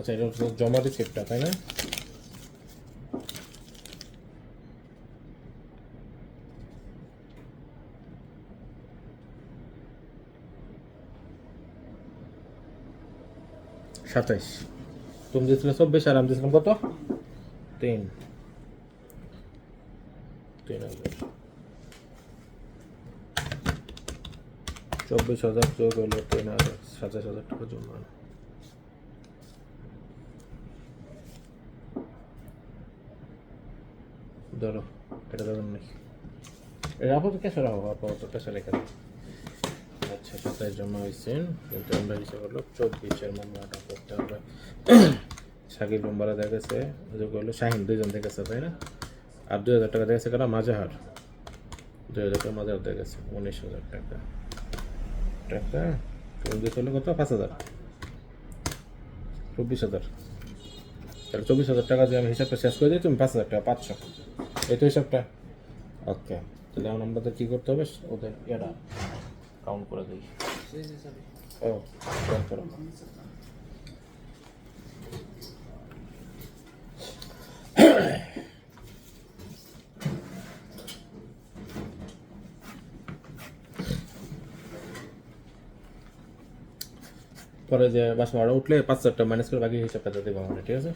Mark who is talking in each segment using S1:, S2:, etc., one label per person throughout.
S1: আচ্ছা, এটা হচ্ছে জমা রিসিপ্টটা, তাই না? সাতাইশ। তুমি দিয়েছিলে 24 আর আমি দিয়েছিলাম কত? 3। 3000। 24,000 যোগ হলো 3000, 27,000 টাকা জমা। ধরো, এটা দেবেন নাকি? এটা আপাতত ক্যাশে রাখো, আপাতত ক্যাশে রেখে দাও। আচ্ছা, 27 জমা হয়েছে, কিন্তু আমরা হিসাব করলো 24-এর মামলাটা করতে হবে। শাকিব রুম্বারা দেখেছে, যোগ হলো শাহিন, দুইজন দেখেছে, তাই না? আর 2,000 টাকা দেখেছে কারা? মাজাহার। 2,000 টাকা মাজাহার দেখেছে, 19,000 টাকা। তুমি দিতে হলো কত? 5,000, 24,000। তাহলে 24,000 টাকা দিয়ে আমি হিসাবটা শেষ করে দিই, তুমি 5,000 টাকা পাচ্ছ। এই তো হিসাবটা। ওকে, তাহলে এখন আমাদের কী করতে হবে? ওদের এটা কাউন্ট করে দিই। ও, কাউন্ট করো। পরে যে বাস ভাড়া উঠলে 5,000 টাকা মাইনাস করে বাকি হিসাবটা দেবো আমরা, ঠিক আছে?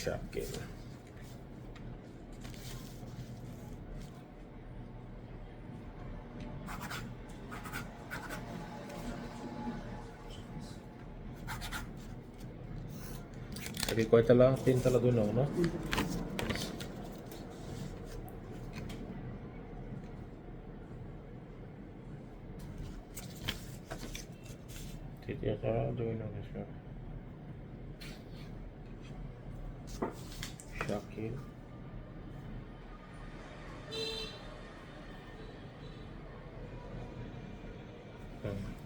S1: শাকিল। এটা কয়তলা? 3 তলা, 2 নম্বর না? তৃতীয় তলা, 2 নম্বর। শাকিল।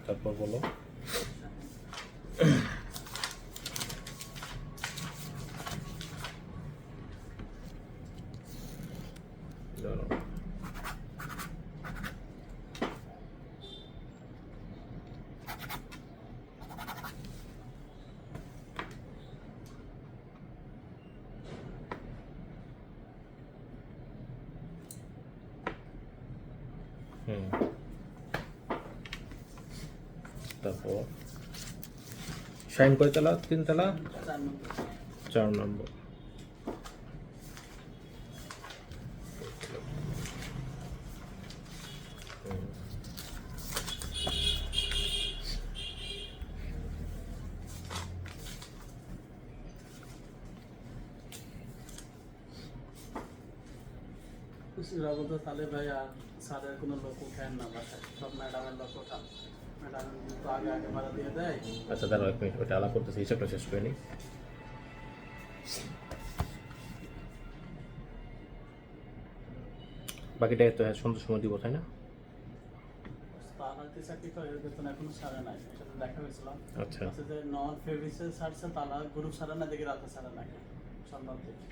S1: তারপর বলো। ধরো। তারপর শাইন কয়তলা? 3 তলা, 4 নম্বর।
S2: তাহলে ভাইয়া স্যারের কোনো লোক উঠেন না, বাসায় সব ম্যাডামের লোক ওঠান। ম্যাডাম তো আগে আগে ভাড়া দিয়ে দেয়।
S1: আচ্ছা, দাঁড়াও 1 মিনিট, ওটা আলাপ করতেছি, হিসাবটা শেষ করে নিই। বাকিটা তো সন্ধ্যার সময় দিব, তাই না?
S2: তালাতে চাকরি করে এর বেতন এখনো সারে নাই, এটা তো দেখা হয়েছিলাম।
S1: আচ্ছা,
S2: যে নন ফেভিসে ছাড়ছে, তালা গ্রুপ সারে না, দেখি রাতে সারে নাকি সন্ধ্যার দিকে।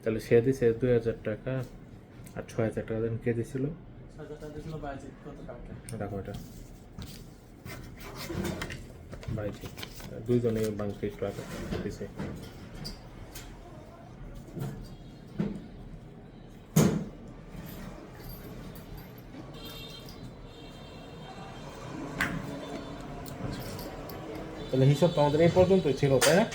S1: তাহলে সে দিছে 2,000 টাকা আর 6,000 টাকা দেন। কে দিছিল?
S2: 6,000 টাকা দিয়েছিল বাইজিৎ গত কালকে।
S1: রাখো এটা। বাইজি দুইজনে বাংকে একটু আগে দিছে। তাহলে হিসাব তো আমাদের এই পর্যন্তই ছিল, তাই না?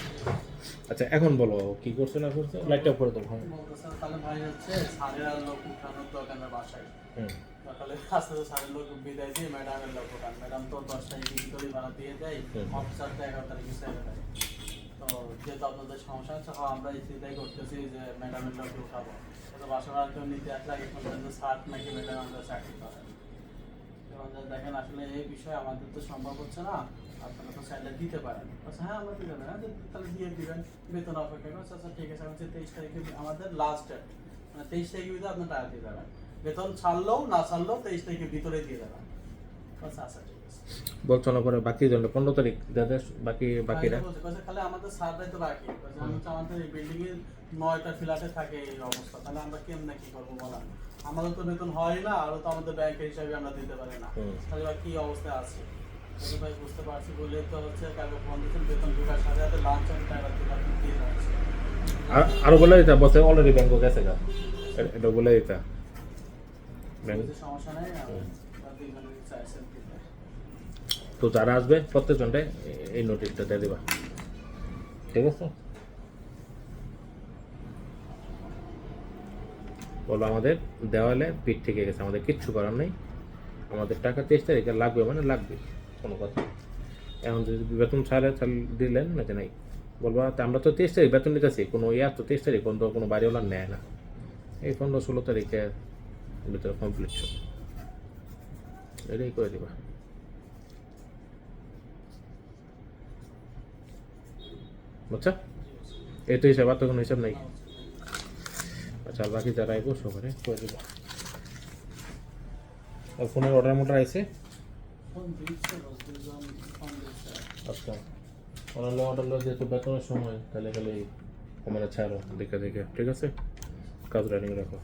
S1: আচ্ছা এখন বলো কি করছো না করছো, লাইটটা করে দাও। হ্যাঁ
S2: বলতেছে তাহলে ভাই হচ্ছে স্যারের আর লোক উঠানোর দোকানের বাসায়
S1: হুম
S2: সকালে আস্তে আস্তে স্যারের লোক বিদায় দিয়ে ম্যাডামের লোক উঠান, ম্যাডাম তো 10 তারিখে ভিতরে ভাড়া দিয়ে দেয়, অফিসারটা 11 তারিখে ছেড়ে দেয়। তো যেহেতু আপনাদের সমস্যা হচ্ছে, হ্যাঁ আমরা চিন্তাই করতেছি যে ম্যাডামের লোককে উঠাবো, কিন্তু বাসার আর কেউ নিতে আসলে আগে শুনলেন স্যার নাকি ম্যাডাম আমরা চাকরি করেন। এবং দেখেন আসলে এই বিষয়ে আমাদের তো সম্ভব হচ্ছে না, আপনারা তো স্যালারি দিতে পারেন। আচ্ছা হ্যাঁ আমরা দিতে পারেন, তাহলে দিয়ে দিবেন, বেতন অপেক্ষা করছে। আচ্ছা ঠিক আছে, হচ্ছে 23 তারিখে আমাদের লাস্ট ডেট, মানে 23 তারিখের ভিতরে আপনার টাকা দিয়ে দেবেন, বেতন ছাড়লেও না ছাড়লেও 23 তারিখের ভিতরে দিয়ে দেবেন। আচ্ছা আচ্ছা ঠিক আছে।
S1: বলছো না করে বাকি জন্য 15 তারিখ দাদা বাকি বাকিরা
S2: বলছে খালি আমাদের সারটাই তো বাকি, আমি তো আমাদের এই বিল্ডিং এর 9টা ফ্ল্যাটে থাকে এই অবস্থা, তাহলে আমরা কেমনে কি করবো বলেন? আমাদের তো বেতন হয় না, আর তো আমাদের ব্যাংকের হিসাবে আমরা দিতে পারি না, তাহলে বা কি অবস্থায় আছে ভাই বুঝতে পারছি বলে তো হচ্ছে কালকে ফোন দিচ্ছেন বেতন ঢোকার সাথে সাথে লাঞ্চ আমি টাকা দিয়ে যাচ্ছে।
S1: আরো বলে দিতা বলছে অলরেডি ব্যাংক গেছে গা, এটা বলে দিতা ব্যাংক।
S2: সমস্যা নেই, দুইজনের চাইছেন দিতে।
S1: তো যারা আসবে প্রত্যেকজনটাই এই নোটিশটা দিয়ে দিবা, ঠিক আছে? বলো আমাদের দেওয়ালে পিঠ থেকে গেছে, আমাদের কিচ্ছু করার নেই, আমাদের টাকা 23 তারিখে লাগবে মানে লাগবে, কোনো কথা নেই। এখন যদি বেতন ছাড়ে তাহলে দিলেন না যে নাই, বলবো আমরা তো 23 তারিখ বেতন নিতেছি, কোনো ইয়ার তো 23 তারিখ পর্যন্ত কোনো বাড়িওয়ালা নেয় না, এই 15-16 তারিখের ভিতরে কমপ্লিট সব এটাই করে দিবা, বুঝছো? এই তো হিসাব, আর তো কোনো হিসাব নেই। আচ্ছা আর বাকি যারা আইবো সবারে করে দিবা। আর ফোনের অর্ডার মোটার আইছে?
S2: ফোন দিচ্ছে দুজন ফোন দিচ্ছে।
S1: আচ্ছা অনলাইন অর্ডার লো যেহেতু বেতনের সময় তাহলে খালি কমানো ছাড়ো দেখে দেখে, ঠিক আছে? কাজ রানিং রাখো।